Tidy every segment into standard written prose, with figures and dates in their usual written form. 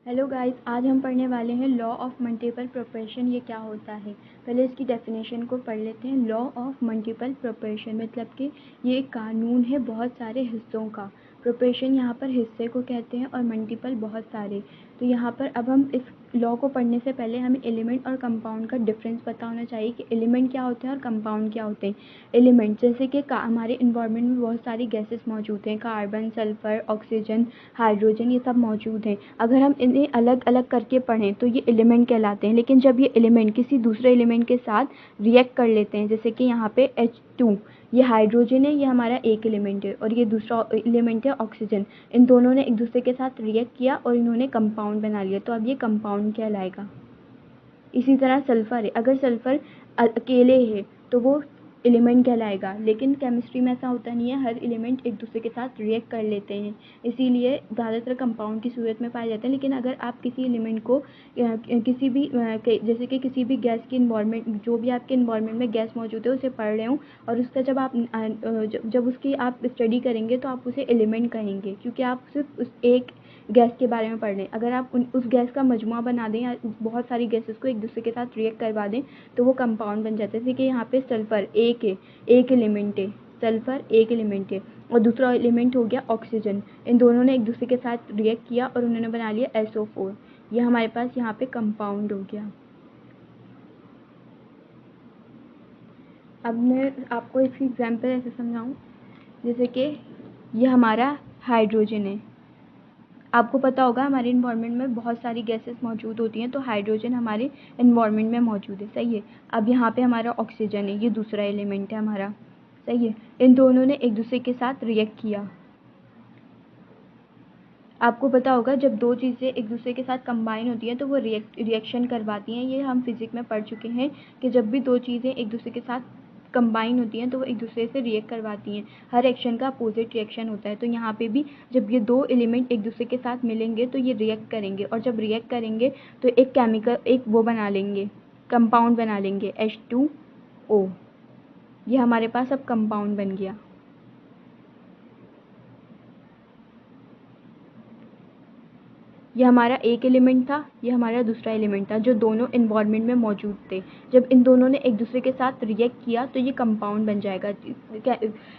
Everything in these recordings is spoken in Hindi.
हेलो गाइस, आज हम पढ़ने वाले हैं लॉ ऑफ मल्टीपल प्रोपोर्शन। ये क्या होता है, पहले इसकी डेफिनेशन को पढ़ लेते हैं। लॉ ऑफ मल्टीपल प्रोपोर्शन मतलब कि ये एक कानून है बहुत सारे हिस्सों का। प्रोपोर्शन यहाँ पर हिस्से को कहते हैं और मल्टीपल बहुत सारे। तो यहाँ पर अब हम इस लॉ को पढ़ने से पहले हमें एलिमेंट और कंपाउंड का डिफरेंस पता होना चाहिए कि एलिमेंट क्या होते हैं और कंपाउंड क्या होते हैं। एलिमेंट जैसे कि हमारे इन्वायरमेंट में बहुत सारी गैसेस मौजूद हैं, कार्बन, सल्फर, ऑक्सीजन, हाइड्रोजन, ये सब मौजूद हैं। अगर हम इन्हें अलग अलग करके पढ़ें तो ये एलिमेंट कहलाते हैं। लेकिन जब ये एलिमेंट किसी दूसरे एलिमेंट के साथ रिएक्ट कर लेते हैं, जैसे कि यहाँ पे H2, ये हाइड्रोजन है, ये हमारा एक एलिमेंट है, और ये दूसरा एलिमेंट है ऑक्सीजन। इन दोनों ने एक दूसरे के साथ रिएक्ट किया और इन्होंने कंपाउंड बना लिया, तो अब ये कंपाउंड कहलाएगा। इसी तरह सल्फर है, अगर सल्फर अकेले है तो वो एलिमेंट कहलाएगा। लेकिन केमिस्ट्री में ऐसा होता नहीं है, हर एलिमेंट एक दूसरे के साथ रिएक्ट कर लेते हैं, इसीलिए ज़्यादातर कंपाउंड की सूरत में पाए जाते हैं। लेकिन अगर आप किसी एलिमेंट को किसी भी जैसे कि किसी भी गैस की इन्वायरमेंट, जो भी आपके इन्वायरमेंट में गैस मौजूद है उसे पढ़ रहे हो, और उसका जब आप जब उसकी आप स्टडी करेंगे तो आप उसे एलिमेंट कहेंगे, क्योंकि आप सिर्फ उस एक गैस के बारे में पढ़ रहे हैं। अगर आप उस गैस का मजमुआ बना दें या बहुत सारी गैसेस को एक दूसरे के साथ रिएक्ट करवा दें तो वो कंपाउंड बन जाता है। जैसे कि यहाँ पे सल्फर एक है, एक एलिमेंट है, सल्फर एक एलिमेंट है, और दूसरा एलिमेंट हो गया ऑक्सीजन। इन दोनों ने एक दूसरे के साथ रिएक्ट किया और उन्होंने बना लिया SO4। ये हमारे पास यहाँ पे कंपाउंड हो गया। अब मैं आपको इसकी एग्जाम्पल ऐसे समझाऊँ, जैसे कि ये हमारा हाइड्रोजन है। आपको पता होगा हमारे इन्वायरमेंट में बहुत सारी गैसेस मौजूद होती हैं, तो हाइड्रोजन हमारे इन्वायरमेंट में मौजूद है, सही है। अब यहाँ पे हमारा ऑक्सीजन है, ये दूसरा एलिमेंट है हमारा, सही है। इन दोनों ने एक दूसरे के साथ रिएक्ट किया। आपको पता होगा जब दो चीज़ें एक दूसरे के साथ कंबाइन होती हैं तो वो रिएक्शन करवाती हैं। ये हम फिजिक्स में पढ़ चुके हैं कि जब भी दो चीज़ें एक दूसरे के साथ कंबाइन होती हैं तो वो एक दूसरे से रिएक्ट करवाती हैं। हर एक्शन का अपोजिट रिएक्शन होता है, तो यहाँ पे भी जब ये दो एलिमेंट एक दूसरे के साथ मिलेंगे तो ये रिएक्ट करेंगे, और जब रिएक्ट करेंगे तो एक केमिकल, एक वो बना लेंगे, कंपाउंड बना लेंगे, H2O। ये हमारे पास अब कंपाउंड बन गया। ये हमारा एक एलिमेंट था, ये हमारा दूसरा एलिमेंट था, जो दोनों इन्वायरमेंट में मौजूद थे। जब इन दोनों ने एक दूसरे के साथ रिएक्ट किया तो ये कंपाउंड बन जाएगा।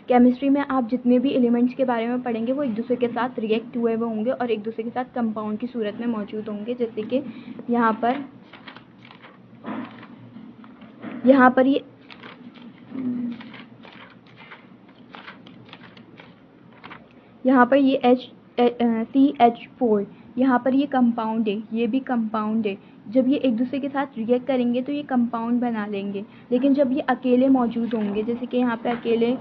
केमिस्ट्री में आप जितने भी एलिमेंट्स के बारे में पढ़ेंगे वो एक दूसरे के साथ रिएक्ट हुए हुए होंगे और एक दूसरे के साथ कंपाउंड की सूरत में मौजूद होंगे। जैसे कि यहाँ पर ये CH4, यहाँ पर ये कंपाउंड है, ये भी कंपाउंड है। जब ये एक दूसरे के साथ रिएक्ट करेंगे तो ये कंपाउंड बना लेंगे। लेकिन जब ये अकेले मौजूद होंगे, जैसे कि यहाँ पे अकेले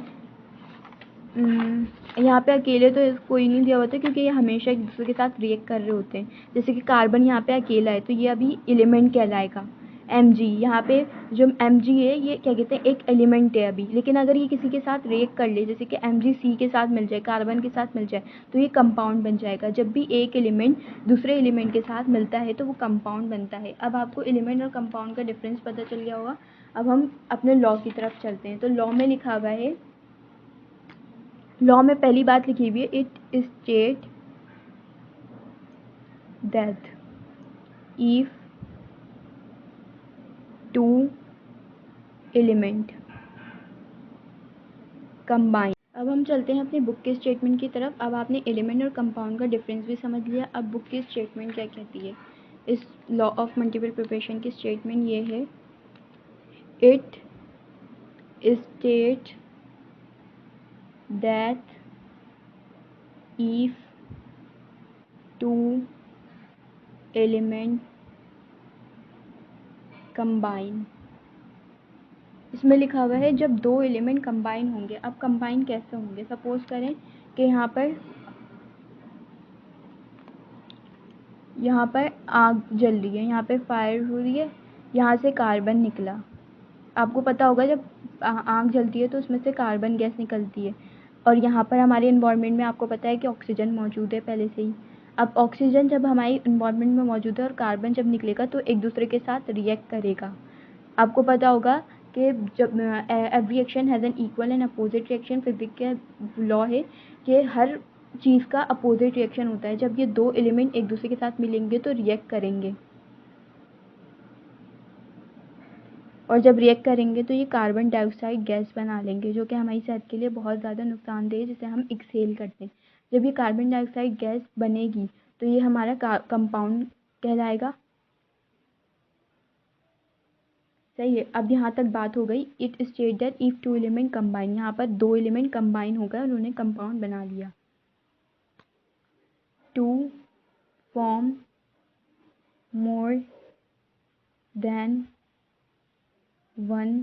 तो कोई नहीं दिया होता, क्योंकि ये हमेशा एक दूसरे के साथ रिएक्ट कर रहे होते हैं। जैसे कि कार्बन यहाँ पे अकेला है तो ये अभी एलिमेंट कहलाएगा। Mg, यहाँ पे जो Mg है ये क्या कहते हैं, एक एलिमेंट है अभी। लेकिन अगर ये किसी के साथ रिएक्ट कर ले, जैसे कि MgC के साथ मिल जाए, कार्बन के साथ मिल जाए, तो ये कंपाउंड बन जाएगा। जब भी एक एलिमेंट दूसरे एलिमेंट के साथ मिलता है तो वो कंपाउंड बनता है। अब आपको एलिमेंट और कंपाउंड का डिफरेंस पता चल गया होगा। अब हम अपने लॉ की तरफ चलते हैं। तो लॉ में लिखा हुआ है, लॉ में पहली बात लिखी हुई है, it state that if two element combine. अब हम चलते हैं अपनी बुक के स्टेटमेंट की तरफ। अब आपने एलिमेंट और कंपाउंड का डिफरेंस भी समझ लिया। अब बुक की स्टेटमेंट क्या कहती है, इस लॉ ऑफ मल्टीपल प्रोपोर्शन की स्टेटमेंट ये है, it state that if two element combine. इसमें लिखा हुआ है जब दो एलिमेंट कंबाइन होंगे। अब कंबाइन कैसे होंगे, सपोज करें कि यहाँ पर आग जल रही है, यहाँ पे फायर हो रही है, यहाँ से कार्बन निकला। आपको पता होगा जब आग जलती है तो उसमें से कार्बन गैस निकलती है, और यहाँ पर हमारे इन्वायरमेंट में आपको पता है कि ऑक्सीजन मौजूद है पहले से ही। अब ऑक्सीजन जब हमारे इन्वायरमेंट में मौजूद है और कार्बन जब निकलेगा तो एक दूसरे के साथ रिएक्ट करेगा। आपको पता होगा कि जब every action has an equal and opposite reaction, physics का लॉ है कि हर चीज़ का अपोजिट रिएक्शन होता है। जब ये दो एलिमेंट एक दूसरे के साथ मिलेंगे तो रिएक्ट करेंगे, और जब रिएक्ट करेंगे तो ये कार्बन डाइऑक्साइड गैस बना लेंगे, जो कि हमारी सेहत के लिए बहुत ज़्यादा नुकसानदेह है, जिसे हम एक्सहेल करते हैं। जब ये कार्बन डाइऑक्साइड गैस बनेगी तो ये हमारा कंपाउंड कहलाएगा। सही है। अब यहाँ तक बात हो गई। It state that if two element combine, यहाँ पर दो एलिमेंट कंबाइन हो गए, उन्होंने कंपाउंड बना लिया। To form more than one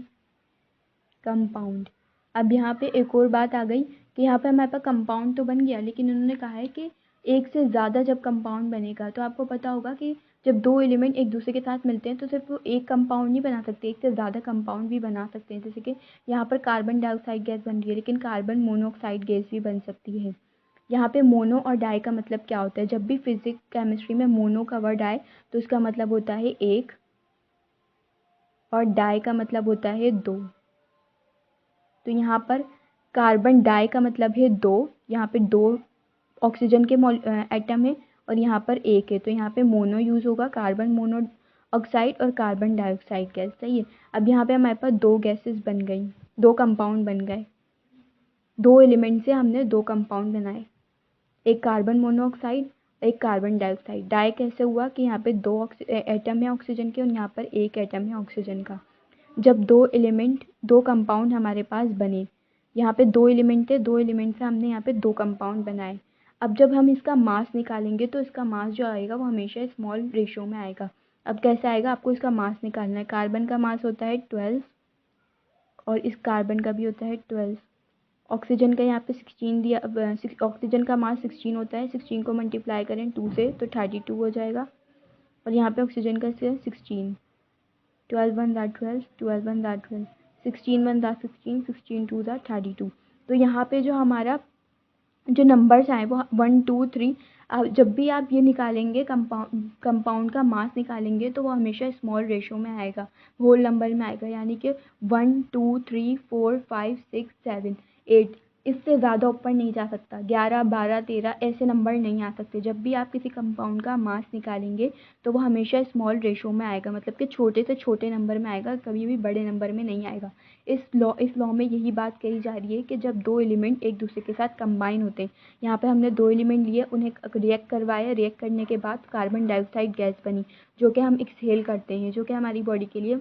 compound. अब यहाँ पे एक और बात आ गई कि यहाँ पे हमारे पास कंपाउंड तो बन गया, लेकिन उन्होंने कहा है कि एक से ज़्यादा जब कंपाउंड बनेगा, तो आपको पता होगा कि जब दो एलिमेंट एक दूसरे के साथ मिलते हैं तो सिर्फ वो एक कंपाउंड नहीं बना सकते, एक से ज़्यादा कंपाउंड भी बना सकते हैं। जैसे कि यहाँ पर कार्बन डाइऑक्साइड गैस बन रही है, लेकिन कार्बन मोनोऑक्साइड गैस भी बन सकती है। यहाँ पे मोनो और डाई का मतलब क्या होता है? जब भी फिजिक्स केमिस्ट्री में मोनो का वर्ड आए तो इसका मतलब होता है एक, और डाई का मतलब होता है दो। तो यहाँ पर कार्बन डाई का मतलब है दो, यहाँ पे दो ऑक्सीजन के एटम है और यहाँ पर एक है, तो यहाँ पे मोनो यूज़ होगा, कार्बन मोनोऑक्साइड और कार्बन डाइऑक्साइड गैस। सही है। अब यहाँ पे हमारे पास दो गैसेस बन गई, दो कंपाउंड बन गए, दो एलिमेंट से हमने दो कंपाउंड बनाए, एक कार्बन मोनोऑक्साइड, एक कार्बन डाइऑक्साइड। डाई कैसे हुआ कि यहाँ पे दो एटम है ऑक्सीजन के और यहाँ पर एक एटम है ऑक्सीजन का। जब दो एलिमेंट दो कंपाउंड हमारे पास बने, यहाँ पे दो एलिमेंट थे, दो एलिमेंट से हमने यहाँ पे दो कंपाउंड बनाए। अब जब हम इसका मास निकालेंगे तो इसका मास जो आएगा वो हमेशा स्मॉल रेशियो में आएगा। अब कैसे आएगा? आपको इसका मास निकालना है। कार्बन का मास होता है 12 और इस कार्बन का भी होता है 12। ऑक्सीजन का यहाँ पे 16 दिया, ऑक्सीजन का मास 16 होता है, 16 को मल्टीप्लाई करें 2 से तो 32 हो जाएगा, और यहाँ पे ऑक्सीजन का 16, 12 वन ज़ा 12, 12 वन ज़ा 12, 16 वन ज़ा 16, 16 टू ज़ा 32। तो यहाँ पे जो हमारा जो नंबर्स आए वो 1 2 3, जब भी आप ये निकालेंगे कंपाउंड का मास निकालेंगे तो वो हमेशा स्मॉल रेशो में आएगा, होल नंबर में आएगा, यानी कि 1 2 3 4 5 6 7 8, इससे ज़्यादा ऊपर नहीं जा सकता। 11 12 13 ऐसे नंबर नहीं आ सकते। जब भी आप किसी कंपाउंड का मास निकालेंगे तो वो हमेशा स्मॉल रेशो में आएगा, मतलब कि छोटे से छोटे नंबर में आएगा, कभी भी बड़े नंबर में नहीं आएगा। इस लॉ में यही बात कही जा रही है कि जब दो एलिमेंट एक दूसरे के साथ कंबाइन होते हैं, यहाँ पे हमने दो एलिमेंट लिए, उन्हें रिएक्ट करवाया, रिएक्ट करने के बाद कार्बन डाइऑक्साइड गैस बनी, जो कि हम एक्सहेल करते हैं, जो कि हमारी बॉडी के लिए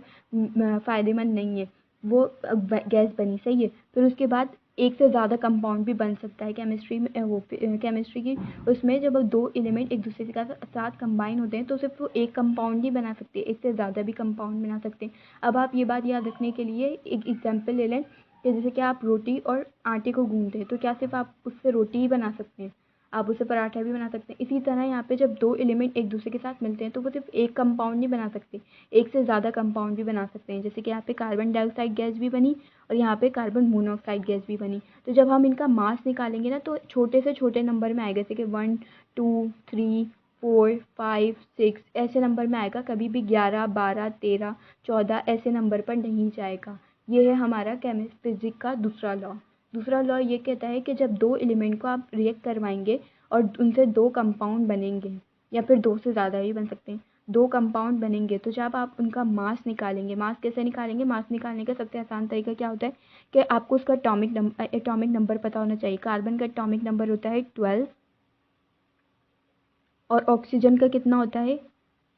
फ़ायदेमंद नहीं है, वो गैस बनी। सही है। फिर उसके बाद एक से ज़्यादा कंपाउंड भी बन सकता है। केमिस्ट्री में वो केमिस्ट्री की उसमें जब दो एलिमेंट एक दूसरे के साथ कंबाइन होते हैं तो सिर्फ वो एक कंपाउंड नहीं बना सकते, एक से ज़्यादा भी कंपाउंड बना सकते हैं। अब आप ये बात याद रखने के लिए एक एग्जांपल ले लें कि जैसे कि आप रोटी और आटे को गूंथते हैं, तो क्या सिर्फ आप उससे रोटी ही बना सकते हैं? आप उससे पराठा भी बना सकते हैं। इसी तरह यहाँ पे जब दो एलिमेंट एक दूसरे के साथ मिलते हैं तो वो सिर्फ एक कंपाउंड नहीं बना सकते, एक से ज़्यादा कंपाउंड भी बना सकते हैं। जैसे कि यहाँ पे कार्बन डाइऑक्साइड गैस भी बनी और यहाँ पे कार्बन मोनोऑक्साइड गैस भी बनी। तो जब हम इनका मास निकालेंगे ना तो छोटे से छोटे नंबर में आएगा, जैसे कि 1 2 3 4 5 6 ऐसे नंबर में आएगा, कभी भी 11 12 13 14 ऐसे नंबर पर नहीं जाएगा। ये है हमारा फिजिक्स का दूसरा लॉ। दूसरा लॉ ये कहता है कि जब दो एलिमेंट को आप रिएक्ट करवाएंगे और उनसे दो कंपाउंड बनेंगे, या फिर दो से ज़्यादा भी बन सकते हैं, दो कंपाउंड बनेंगे, तो जब आप उनका मास निकालेंगे, मास कैसे निकालेंगे? मास निकालने का सबसे आसान तरीका क्या होता है कि आपको उसका एटॉमिक नंबर पता होना चाहिए। कार्बन का एटॉमिक नंबर होता है 12 और ऑक्सीजन का कितना होता है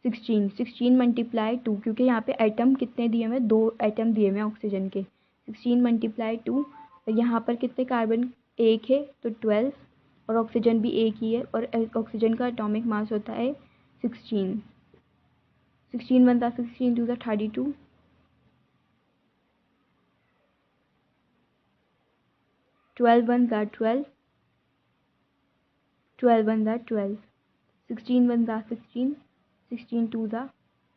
16, 16 मल्टीप्लाई 2, क्योंकि यहाँ पे एटम कितने दिए हुए हैं? दो एटम दिए हुए हैं ऑक्सीजन के, 16 मल्टीप्लाई 2, और यहाँ पर कितने कार्बन? एक है तो 12, और ऑक्सीजन भी एक ही है, और ऑक्सीजन का एटॉमिक मास होता है 16, 16 वन ज़ा 16 टू ज़ा 32, 12 वन ज़ा 12, 12 वन ज़ा 12, 16 वन ज़ा 16, 16 टू ज़ा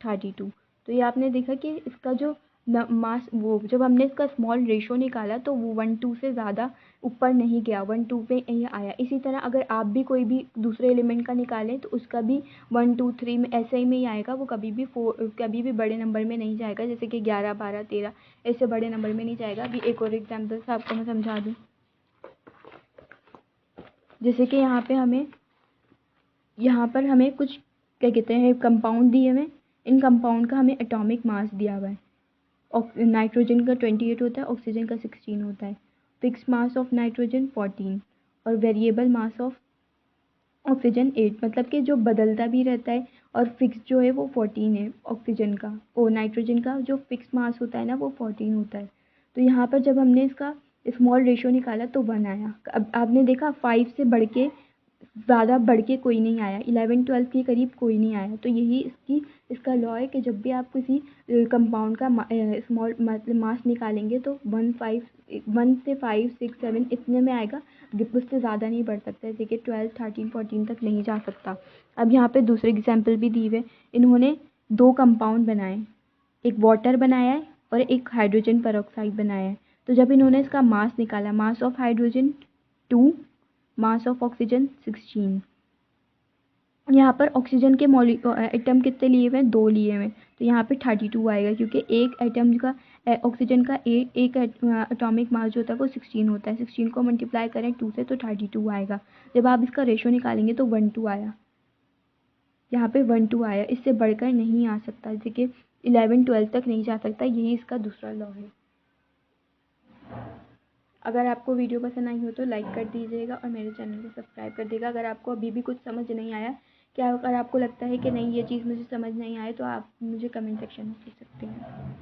32। तो ये आपने देखा कि इसका जो मास, वो जब हमने इसका स्मॉल रेशो निकाला तो वो 1 2 से ज़्यादा ऊपर नहीं गया, 1 2 पे ये आया। इसी तरह अगर आप भी कोई भी दूसरे एलिमेंट का निकालें तो उसका भी 1 2 3 में ऐसे ही में ही आएगा, वो कभी भी बड़े नंबर में नहीं जाएगा, जैसे कि 11 12 13 ऐसे बड़े नंबर में नहीं जाएगा। अभी एक और एग्जाम्पल से आपको मैं समझा दूँ। जैसे कि यहाँ पर हमें कुछ क्या कहते हैं कंपाउंड दिए हुए, इन कंपाउंड का हमें एटॉमिक मास दिया हुआ है। नाइट्रोजन का 28 होता है, ऑक्सीजन का 16 होता है। फिक्स मास ऑफ नाइट्रोजन 14 और वेरिएबल मास ऑफ ऑक्सीजन 8, मतलब कि जो बदलता भी रहता है, और फिक्स जो है वो 14 है ऑक्सीजन का। नाइट्रोजन का जो फिक्स मास होता है ना वो 14 होता है। तो यहाँ पर जब हमने इसका स्मॉल रेशियो निकाला तो 1 आया। अब आपने देखा 5 से ज़्यादा बढ़ के कोई नहीं आया, 11-12 के करीब कोई नहीं आया। तो यही इसका लॉ है कि जब भी आप किसी कंपाउंड का स्मॉल मतलब मास निकालेंगे तो 1 से 5, 6, 7 इतने में आएगा, उससे ज़्यादा नहीं बढ़ सकता है। देखिए 12, 13, 14 तक नहीं जा सकता। अब यहाँ पे दूसरे एग्जाम्पल भी दिए हुए, इन्होंने 2 कंपाउंड बनाए, एक वाटर बनाया है और एक हाइड्रोजन पेरोक्साइड बनाया है। तो जब इन्होंने इसका मास निकाला, mass of hydrogen 2, mass of oxygen 16। यहाँ पर ऑक्सीजन के एटम कितने लिए हुए हैं, 2 लिए हुए हैं। तो यहाँ पे 32 आएगा, क्योंकि एक एटम का ऑक्सीजन का एक एटॉमिक मास जो होता है वो 16 होता है। 16 को मल्टीप्लाई करें 2 से तो 32 आएगा। जब आप इसका रेशो निकालेंगे तो 1:2 आया, यहाँ पे 1:2 आया, इससे बढ़कर नहीं आ सकता। जैसे कि 11-12 तक नहीं जा सकता, यही इसका दूसरा लॉ है। अगर आपको वीडियो पसंद आई हो तो लाइक कर दीजिएगा और मेरे चैनल को सब्सक्राइब कर दीजिएगा। अगर आपको अभी भी कुछ समझ नहीं आया, क्या अगर आपको लगता है कि नहीं ये चीज़ मुझे समझ नहीं आए, तो आप मुझे कमेंट सेक्शन में पूछ सकते हैं।